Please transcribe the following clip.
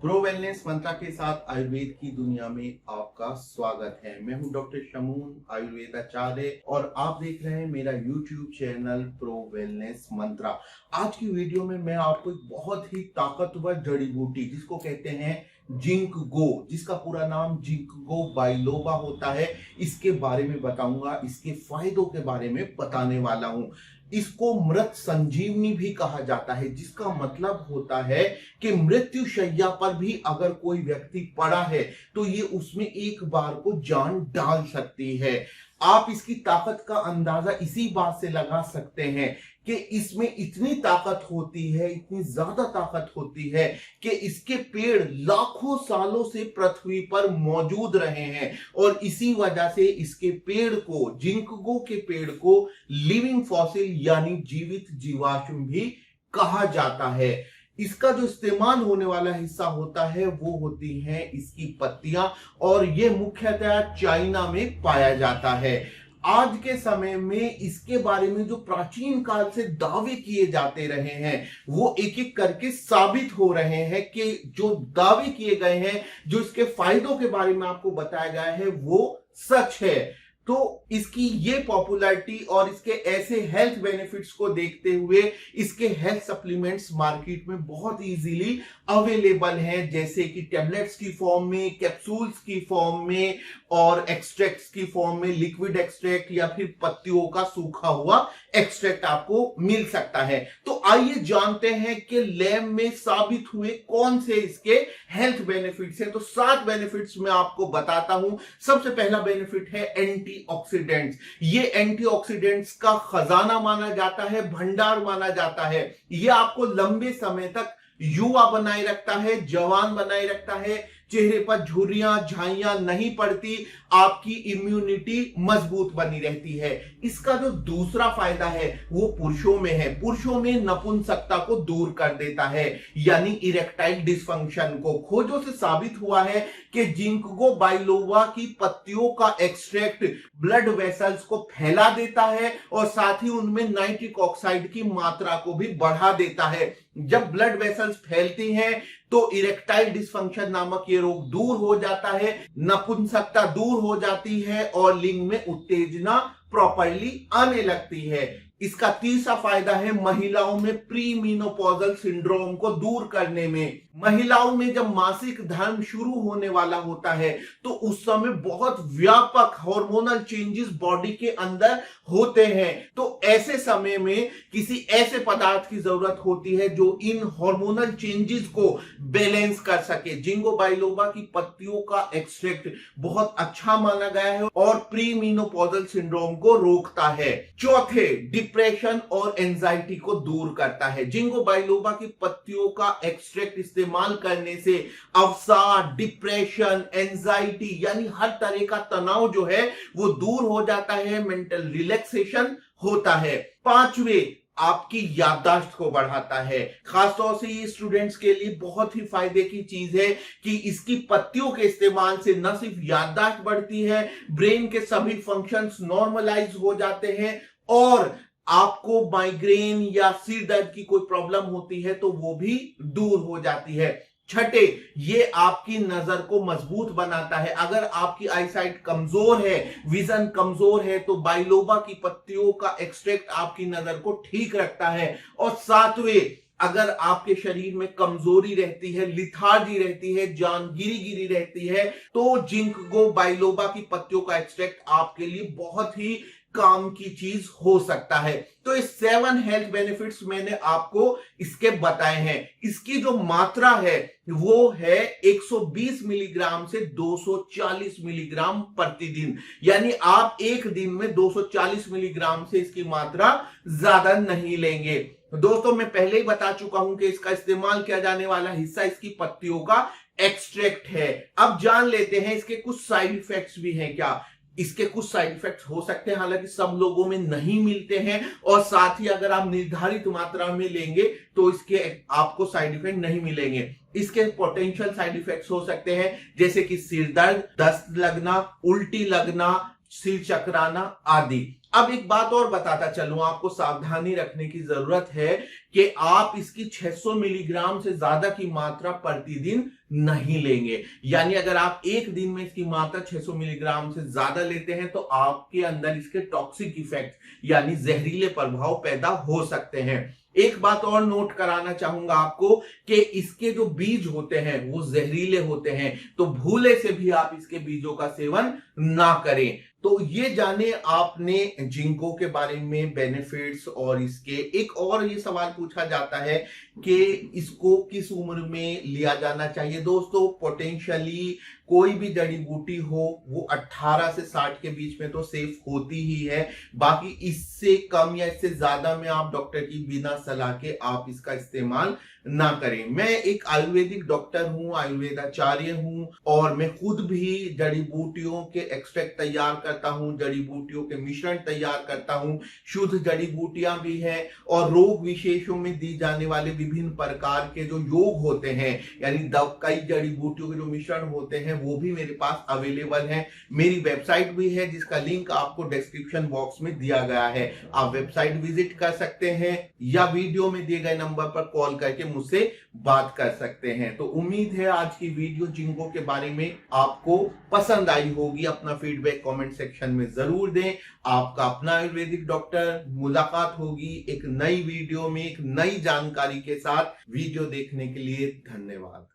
Pro wellness मंत्रा के साथ आयुर्वेद की दुनिया में आपका स्वागत है। मैं हूं डॉक्टर शमून, आयुर्वेदाचार्य, और आप देख रहे हैं मेरा यूट्यूब चैनल प्रो वेलनेस मंत्रा। आज की वीडियो में मैं आपको एक बहुत ही ताकतवर जड़ी बूटी जिसको कहते हैं जिंक-गो, जिसका पूरा नाम जिंक-गो बाइलोबा होता है, इसके बारे में बताऊंगा। इसके फायदों के बारे में बताने वाला हूं। इसको मृत संजीवनी भी कहा जाता है, जिसका मतलब होता है कि मृत्यु शैया पर भी अगर कोई व्यक्ति पड़ा है तो ये उसमें एक बार को जान डाल सकती है। आप इसकी ताकत का अंदाजा इसी बात से लगा सकते हैं कि इसमें इतनी ताकत होती है, इतनी ज्यादा ताकत होती है कि इसके पेड़ लाखों सालों से पृथ्वी पर मौजूद रहे हैं, और इसी वजह से इसके पेड़ को, जिंक-गो के पेड़ को लिविंग फॉसिल यानी जीवित जीवाश्म भी कहा जाता है। इसका जो इस्तेमाल होने वाला हिस्सा होता है वो होती हैं इसकी पत्तियां, और ये मुख्यतः चाइना में पाया जाता है। आज के समय में इसके बारे में जो प्राचीन काल से दावे किए जाते रहे हैं वो एक एक करके साबित हो रहे हैं कि जो दावे किए गए हैं, जो इसके फायदों के बारे में आपको बताया गया है, वो सच है। तो इसकी ये पॉपुलैरिटी और इसके ऐसे हेल्थ बेनिफिट्स को देखते हुए इसके हेल्थ सप्लीमेंट्स मार्केट में बहुत इजीली अवेलेबल हैं, जैसे कि टेबलेट्स की फॉर्म में, कैप्सूल्स की फॉर्म में, और एक्सट्रैक्ट्स की फॉर्म में, लिक्विड एक्सट्रैक्ट या फिर पत्तियों का सूखा हुआ एक्सट्रैक्ट आपको मिल सकता है। तो आइए जानते हैं कि लैब में साबित हुए कौन से इसके हेल्थ बेनिफिट्स हैं। तो 7 बेनिफिट्स मैं आपको बताता हूं। सबसे पहला बेनिफिट है एंटीऑक्सीडेंट्स। ये एंटीऑक्सीडेंट्स का खजाना माना जाता है, भंडार माना जाता है। ये आपको लंबे समय तक युवा बनाए रखता है, जवान बनाए रखता है, चेहरे पर झुर्रियां झाइयां नहीं पड़ती, आपकी इम्यूनिटी मजबूत बनी रहती है। इसका जो दूसरा फायदा है वो पुरुषों में है। पुरुषों में नपुंसकता को दूर कर देता है, यानी इरेक्टाइल डिसफंक्शन को। खोजों से साबित हुआ है कि जिंक-गो बाइलोबा की पत्तियों का एक्सट्रैक्ट ब्लड वेसल्स को फैला देता है और साथ ही उनमें नाइट्रिक ऑक्साइड की मात्रा को भी बढ़ा देता है। जब ब्लड वेसल्स फैलती हैं तो इरेक्टाइल डिसफंक्शन नामक ये रोग दूर हो जाता है, नपुंसकता दूर हो जाती है और लिंग में उत्तेजना प्रॉपरली आने लगती है। इसका तीसरा फायदा है महिलाओं में प्री मेनोपॉजल सिंड्रोम को दूर करने में। महिलाओं में जब मासिक धर्म शुरू होने वाला होता है तो उस समय बहुत व्यापक हार्मोनल चेंजेस बॉडी के अंदर होते हैं, तो ऐसे समय में किसी ऐसे पदार्थ की जरूरत होती है जो इन हार्मोनल चेंजेस को बैलेंस कर सके। जिंक-गो बाइलोबा की पत्तियों का एक्सट्रैक्ट बहुत अच्छा माना गया है और प्री मेनोपॉजल सिंड्रोम को रोकता है। चौथे, डिप्रेशन और एंजाइटी को दूर करता है। जिंक-गो बाइलोबा की पत्तियों का एक्सट्रैक्ट इस्तेमाल करने से अवसाद, डिप्रेशन, एंजाइटी यानी हर तरह का तनाव जो है वो दूर हो जाता है, मेंटल रिलैक्सेशन होता है। पांचवें, आपकी याददाश्त को बढ़ाता है। खासतौर से ये स्टूडेंट्स के लिए बहुत ही फायदे की चीज है कि इसकी पत्तियों के इस्तेमाल से न सिर्फ याददाश्त बढ़ती है, ब्रेन के सभी फंक्शंस नॉर्मलाइज हो जाते हैं, और आपको माइग्रेन या सिर दर्द की कोई प्रॉब्लम होती है तो वो भी दूर हो जाती है। छठे, ये आपकी नजर को मजबूत बनाता है। अगर आपकी आईसाइट कमजोर है, विजन कमजोर है, तो बाइलोबा की पत्तियों का एक्सट्रैक्ट आपकी नजर को ठीक रखता है। और सातवें, अगर आपके शरीर में कमजोरी रहती है, लिथार्जी रहती है, जान गिरी रहती है, तो जिंक-गो बाइलोबा की पत्तियों का एक्सट्रैक्ट आपके लिए बहुत ही काम की चीज हो सकता है। तो ये 7 हेल्थ बेनिफिट्स मैंने आपको इसके बताए हैं। इसकी जो मात्रा है वो है 120 मिलीग्राम से 240 मिलीग्राम प्रतिदिन, यानी आप एक दिन में 240 मिलीग्राम से इसकी मात्रा ज्यादा नहीं लेंगे। दोस्तों, मैं पहले ही बता चुका हूं कि इसका इस्तेमाल किया जाने वाला हिस्सा इसकी पत्तियों का एक्सट्रैक्ट है। अब जान लेते हैं इसके कुछ साइड इफेक्ट्स भी हैं क्या। इसके कुछ साइड इफेक्ट्स हो सकते हैं, हालांकि सब लोगों में नहीं मिलते हैं, और साथ ही अगर आप निर्धारित मात्रा में लेंगे तो इसके आपको साइड इफेक्ट नहीं मिलेंगे। इसके पोटेंशियल साइड इफेक्ट्स हो सकते हैं जैसे कि सिर दर्द, दस्त लगना, उल्टी लगना, सिर चकराना आदि। अब एक बात और बताता चलूं, आपको सावधानी रखने की जरूरत है कि आप इसकी 600 मिलीग्राम से ज्यादा की मात्रा प्रतिदिन नहीं लेंगे। यानी अगर आप एक दिन में इसकी मात्रा 600 मिलीग्राम से ज्यादा लेते हैं तो आपके अंदर इसके टॉक्सिक इफेक्ट यानी जहरीले प्रभाव पैदा हो सकते हैं। एक बात और नोट कराना चाहूंगा आपको कि इसके जो बीज होते हैं वो जहरीले होते हैं, तो भूले से भी आप इसके बीजों का सेवन ना करें। तो ये जाने आपने जिंको के बारे में, बेनिफिट्स, और इसके एक और ये सवाल पूछा जाता है कि इसको किस उम्र में लिया जाना चाहिए। दोस्तों, पोटेंशियली कोई भी जड़ी बूटी हो वो 18 से 60 के बीच में तो सेफ होती ही है। बाकी इससे कम या इससे ज्यादा में आप डॉक्टर की बिना सलाह के आप इसका इस्तेमाल ना करें। मैं एक आयुर्वेदिक डॉक्टर हूं, आयुर्वेदाचार्य हूं, और मैं खुद भी जड़ी बूटियों के एक्सट्रैक्ट तैयार करता हूं, जड़ी बूटियों के मिश्रण तैयार करता हूं। शुद्ध जड़ी बूटियां भी हैं, और रोग विशेषों में दी जाने वाले विभिन्न प्रकार के जो योग होते हैं यानी कई जड़ी बूटियों के जो मिश्रण होते हैं वो भी मेरे पास अवेलेबल है। मेरी वेबसाइट भी है जिसका लिंक आपको डिस्क्रिप्शन बॉक्स में दिया गया है। आप वेबसाइट विजिट कर सकते हैं या वीडियो में दिए गए नंबर पर कॉल करके मुझसे बात कर सकते हैं। तो उम्मीद है आज की वीडियो जिंको के बारे में आपको पसंद आई होगी। अपना फीडबैक कमेंट सेक्शन में जरूर दें। आपका अपना आयुर्वेदिक डॉक्टर, मुलाकात होगी एक नई वीडियो में एक नई जानकारी के साथ। वीडियो देखने के लिए धन्यवाद।